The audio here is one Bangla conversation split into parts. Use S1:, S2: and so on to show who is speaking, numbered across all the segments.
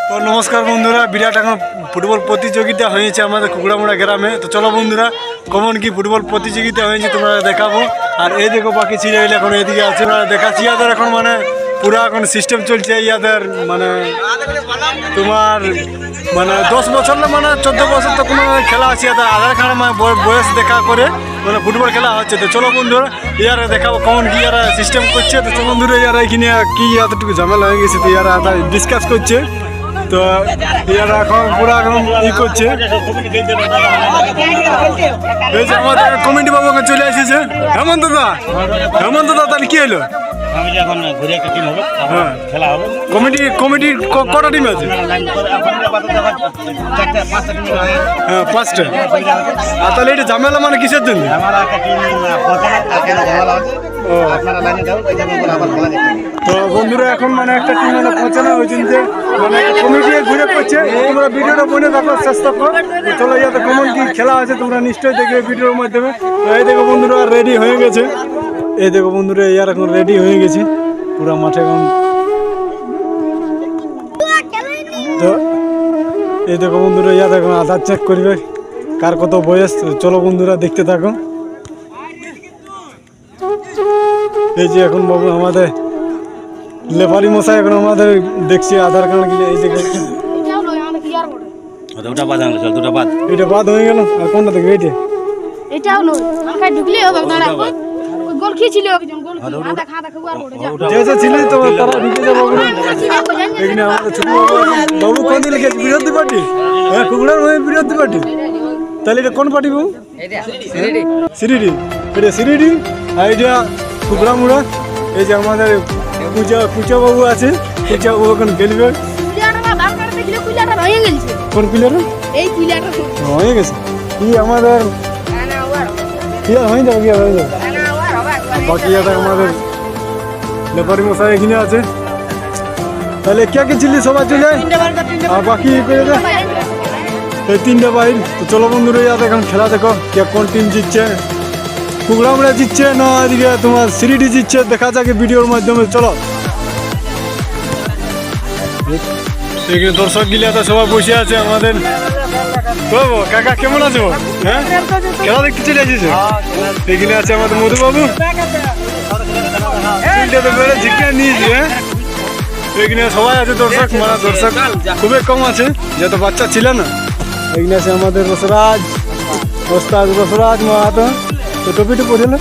S1: তো নমস্কার বন্ধুরা, বিরাট এখন ফুটবল প্রতিযোগিতা হয়েছে আমাদের কুকুড়ামুড়া গ্রামে। তো চলো বন্ধুরা, কেমন কি ফুটবল প্রতিযোগিতা হয়েছে তোমরা দেখাবো। আর এই দেখো বাকি ছিঁড়ে এখন এদিকে আছে, দেখাচ্ছি। ইয়াদের এখন মানে পুরা এখন সিস্টেম চলছে ইয়াদের, মানে তোমার মানে 10 বছর না মানে 14 বছর তো কোনো খেলা আছে ইয়াদের আধার কার্ড মানে বয়স দেখা করে মানে ফুটবল খেলা হচ্ছে। তো চলো বন্ধুরা ইয়ারা দেখাবো কেমন কি ইয়ারা সিস্টেম করছে। তো চলো বন্ধুরা ইয়ারা এখানে কি এতটুকু ঝামেলা হয়ে গেছে, তো ইয়ারা ডিসকাস করছে। তো ইয়ারা এখন পুরো এখন ই করছে। এই যে আমাদের কমিটি বাবু এখন চলে এসেছে। হেমন্ত দা তাহলে কি হলো? কমিটির কটা টিম আছে? হ্যাঁ, 5টা। আর তাহলে এটা ঝামেলা মানে কিসের জন্য? তো বন্ধুরা এখন মানে একটা টিম মানে পৌঁছানো হয়েছে যে মানে কমিটি ঘুরে করছে। তোমরা ভিডিওটা বলে দেখার চেষ্টা করো। চলো ইয়াতে কেমন কি খেলা আছে তোমরা নিশ্চয়ই দেখবে ভিডিওর মাধ্যমে। তো এই দেখো বন্ধুরা রেডি হয়ে গেছে। এই দেখো বন্ধুরা ইয়ার এখন রেডি হয়ে গেছে পুরো মাঠে এখন। তো এই দেখো বন্ধুরা ইয়াদ এখন আধার চেক করবে কার কত বয়স। চলো বন্ধুরা দেখতে থাকো। এই যে এখন বাবু আমাদের লেফারি মশাই এখন আমাদের দেখছি আধার কার্ড গিয়ে। এই দেখে এটা বাদ হয়ে গেল। আর কোনটা দেখবে?
S2: এটাও নয়, আমাকে ঢুকলে হবে না। গোল খিছিল একজন, গোল আধা খাদা খাওয়ার পড়ে যা
S1: যেসে ছিল তো তারা ঢুকে যাবে বাবু। এখানে আমাদের ছোট বাবু কোন দিকে গেছে? বিরোধী পার্টি। হ্যাঁ, কুকুড়ার বিরোধী পার্টি। তাহলে এটা কোন পার্টি বাবু? সিরিডি। এটা সিরিডি আর এটা কুকুড়ামুড়া। এই যে আমাদের কুচা বাবু আছে, কুচা বাবু এখন খেলবে। কোন প্লেয়ার?
S2: এই প্লেয়ারটা
S1: হয়ে গেছে কি আমাদের হয়ে যাবে, কি হয়ে যাবে। বাকি আছে আমাদের লেপারি মশাই এখানে আছে। তাহলে কে কে ছিলি সবাই চলে যায় আর বাকি করে দেয় এই 3টা বাইর। তো চলো বন্ধুরা ইয়াতে এখন খেলা দেখো কে কোন টিম জিতছে। কুকুড়ামুড়া জিতছে না এদিকে তোমার সিরিডি জিতছে, দেখা যাকে ভিডিওর মাধ্যমে। চলো এখানে দর্শক গিলাতে সবাই বসে আছে আমাদের। কাকা কেমন আছো? হ্যাঁ, খেলা দেখতে চলে এসেছে। এখানে আছে আমাদের মধুবাবু, জিজ্ঞাসা নিয়েছি। হ্যাঁ, এখানে সবাই আছে দর্শক, মানে দর্শক খুবই কম আছে যেহেতু বাচ্চা ছিল না। এখানে আছে আমাদের রসরাজ, ওস্তাদ রসরাজ মাহাতো। তো টপিটা পড়ছিল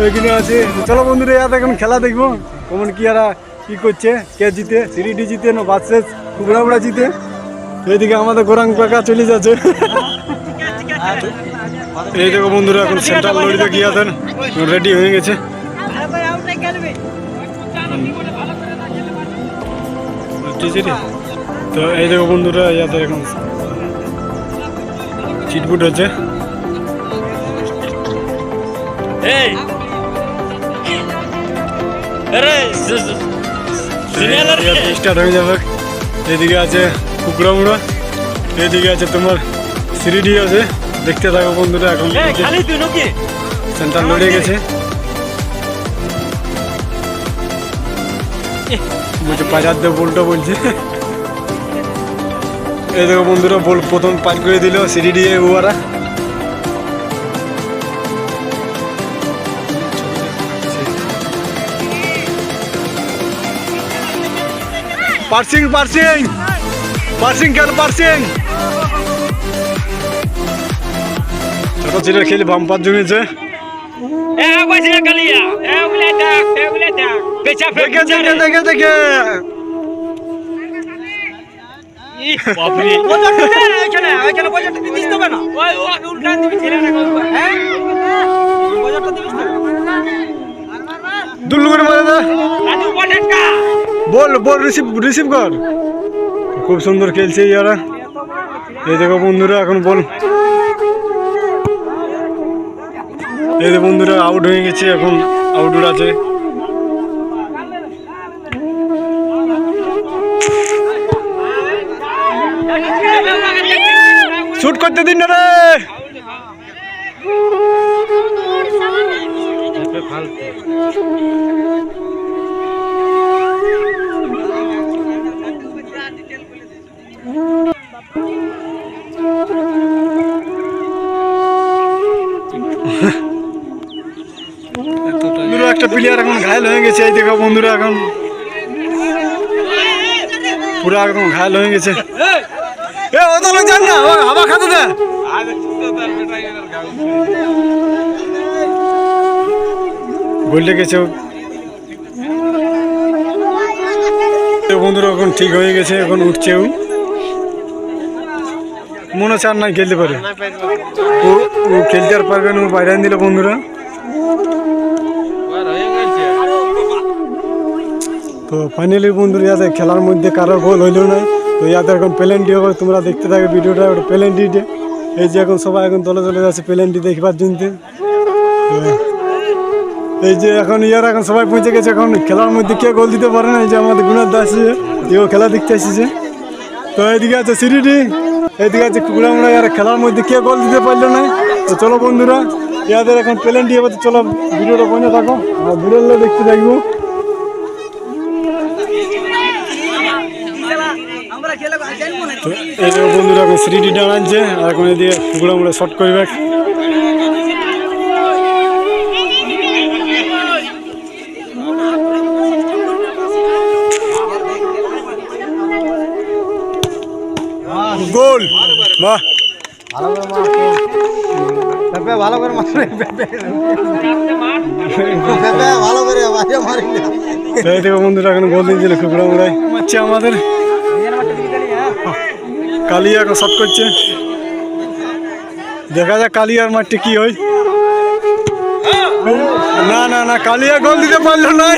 S1: এখানে আছে। চলো বন্ধুরা ইয়াদ এখন খেলা দেখবো কেমন কি এরা কি করছে, কে জিতে, সিরিডি জিতে না বাদশেষ কুকুড়ামুড়া জিতে। এইদিকে আমাদের গোরাং কাকা চলে যাচ্ছে। এই দেখো বন্ধুরা এখন সেন্ট্রাল লড়িতে গিয়ে আছেন, রেডি হয়ে গেছে। তো এই দেখো বন্ধুরা ইয়াদের এখন চিটপুট হচ্ছে। স্টার্ট হয়ে যাবে। এদিকে আছে কুকুড়ামুড়া, এদিকে আছে তোমার সিরিডি আছে। দেখতে থাকো বন্ধুরা এখন সেন্টার লড়ে গেছে। বলছে পাঁচার দেব বলটা বলছে। এই দেখো বন্ধুরা বল প্রথম পার করে দিল সিরিডি ওরা। পার্সিং ছোট ছেলে খেলে বাম্পার জমেছে। দুল্লু করে মারা দা, বল রিসিভ কর। খুব সুন্দর খেলছে ইয়ারা। এই দেখো বন্ধুরা এখন বল, এই যে বন্ধুরা আউট হয়ে গেছে, এখন আউটডোর আছে। শুট করতে দিন না রে। ঘায়ল হয়ে গেছে। এই দেখো বন্ধুরা এখন পুরো একদম ঘায়ল হয়ে গেছে। এ ও তো যান না, ও হাওয়া খাতে দে। বললে গেছে বন্ধুরা, এখন ঠিক হয়ে গেছে, এখন উঠছেও, মনে হচ্ছে আর নাই খেলতে পারে, ও খেলতে আর পারবে না, ও বাইরে দিল বন্ধুরা। তো ফাইনালি বন্ধুরা ইয়াদের খেলার মধ্যে কারো গোল হইল না। তো ইয়াদের এখন পেলেন্টি হবে, তোমরা দেখতে থাকো ভিডিওটা। ওটা পেলেন্টিতে এই যে এখন সবাই এখন দলে দলে যাচ্ছে পেলেন্টি দেখবার জন্য। এই যে এখন ইয়ারা এখন সবাই পৌঁছে গেছে, এখন খেলার মধ্যে কে গোল দিতে পারে না। এই যে আমাদের গুণার দাস এও খেলা দেখতে এসেছে। তো এইদিকে আছে সিরিডি, এইদিকে আছে কুকুরামুড়া। ইয়ারা খেলার মধ্যে কে গোল দিতে পারলো না। তো চলো বন্ধুরা ইয়াদের এখন পেলেন্টি হবে, তো চলো ভিডিওটা পৌঁছে থাকো আর ভিডিওগুলো দেখতে থাকবো। তো এই যে বন্ধুরা এখন সিরিডি ডানাচ্ছে, আর এখন এদিকে কুকুরামুড়া শর্ট করবে। গোল, বাহ
S3: ভালো করে
S1: এই দেখো বন্ধুরা এখন গোল দিয়েছিল কুকুরামুড়ায় মারছে আমাদের। কালিয়া এখন শট করছে, দেখা যাক কালিয়ার মাঠটি কি হয়। না না না, কালিয়া গোল দিতে পারলো না,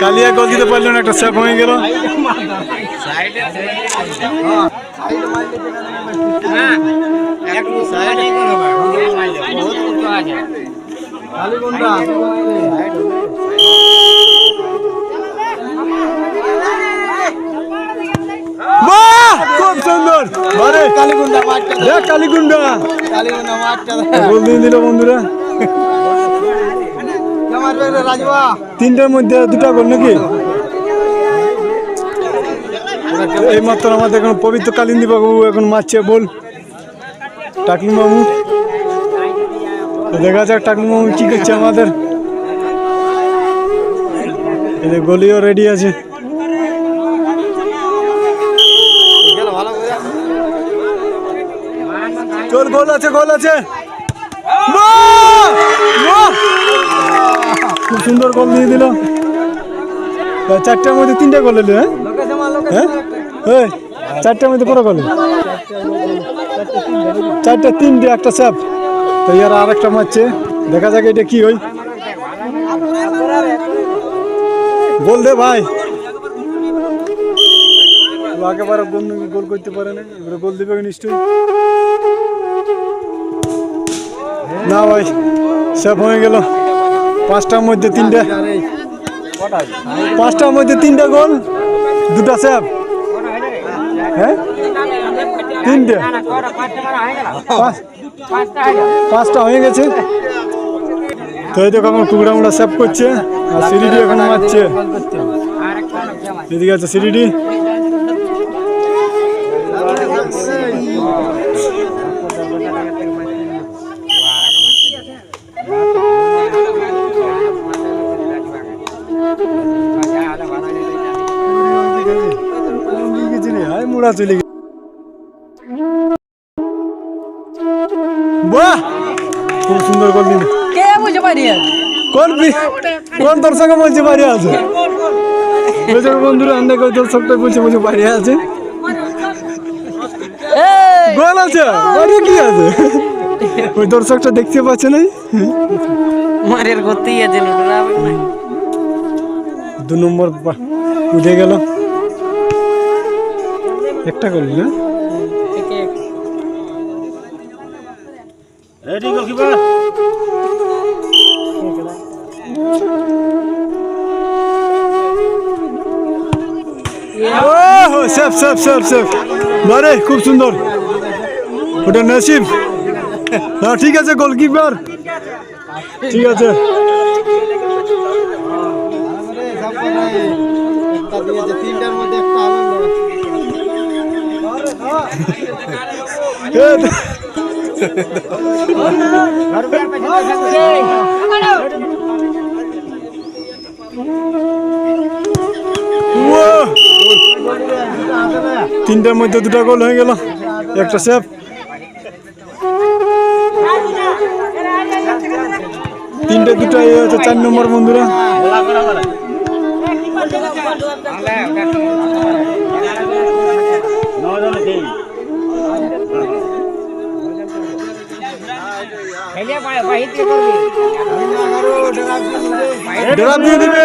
S1: কালিয়া গোল দিতে পারলো না, একটা সেভ হয়ে গেল। খুব সুন্দর কালীগুন্ডা গোল দিয়ে দিল বন্ধুরা। তিনটার মধ্যে দুটা গোল নাকি? এই মাত্র আমাদের এখন পবিত্র কালিন্দী বাবু এখন মারছে বল টাকলু মামু। দেখা যাক টাকলু মামু কি করছে আমাদের। এই গোলিও রেডি আছে। চল, গোল আছে, গোল আছে, খুব সুন্দর গোল দিয়ে দিল। চারটার মধ্যে তিনটা গোল এলো। হ্যাঁ, চারটার মধ্যে পুরো গোল, চারটা তিনটে একটা সেভ। তো ইয়ার আর একটা মারছে, দেখা যাক এটা কি হয়। গোল দে ভাই, একেবারে গোল করতে পারে না, এবারে গোল দেবে নিশ্চয়ই। না ভাই, সেভ হয়ে গেল। পাঁচটার মধ্যে তিনটা গোল, দুটা সেভ। হ্যাঁ, তিনটে, পাঁচটা হয়ে গেছে। তো এই দেখো এখন কুকুরামুড়া সেভ করছে, আর সিরিডি এখন মারছে। এদিকে আছে সিরিডি। মুড়া চলে গেছে। বাহ, খুব সুন্দর গোল দিল।
S4: কে বুঝে পারি
S1: কোন দর্শক বলছে বাড়ি আছে? বন্ধুরা আমরা কই দর্শকটা বলছে বাড়ি আছে, গোল আছে, বাড়ি কি আছে? ওই দর্শকটা দেখতে পাচ্ছে না,
S4: মারের গতি আছে।
S1: 2 নম্বর উঠে গেল, একটা গোল না। Ready goalkeeper. Oh, save save save save, বারে খুব সুন্দর। ওটা নসিব না, ঠিক আছে গোলকিপার, ঠিক আছে।
S3: তিনটার মধ্যে একটা
S1: ওয়াও! তিনটার মধ্যে দুটো গোল হয়ে গেল, একটা সেভ। তিনটে দুটো এই হচ্ছে 4 নম্বর বন্ধুরা। ডেরা দিয়ে দিবে।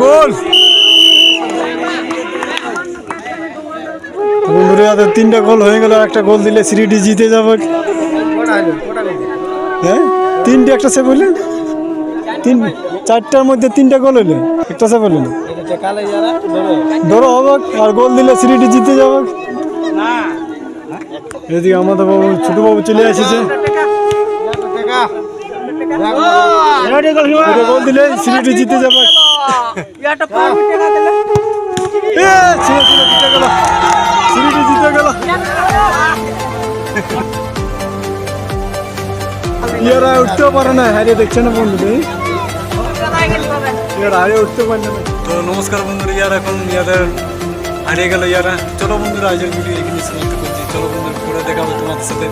S1: গোল বন্ধুরা, তাদের 3টা গোল হয়ে গেল। একটা গোল দিলে সিরিটি জিতে যাবে। হ্যাঁ, 3টে একটা সেভ হইলে 4টার মধ্যে 3টা গোল হইলে একটা সেভ হইলে ধরো হবে, আর গোল দিলে সিরিটি জিতে যাবে। এদিকে আমাদের বাবু ছোট বাবু চলে এসেছে। এটা গোল দিলে সিরিটি জিতে যাবে। সিরিটি জিতে গেল। ইয়ারা উঠতেও পারে না, হারিয়ে দেখছে না বন্ধু, ইয়ারা হারিয়ে উঠতে পারে না। তো নমস্কার বন্ধুরা, ইয়ারা এখন ইয়াদের হারিয়ে গেল ইয়ারা। চলো বন্ধুরা, আজকের ভিডিও এখানে সমাপ্ত করছি। চলো বন্ধুরা, পুরো দেখাবো তোমাদের সাথে।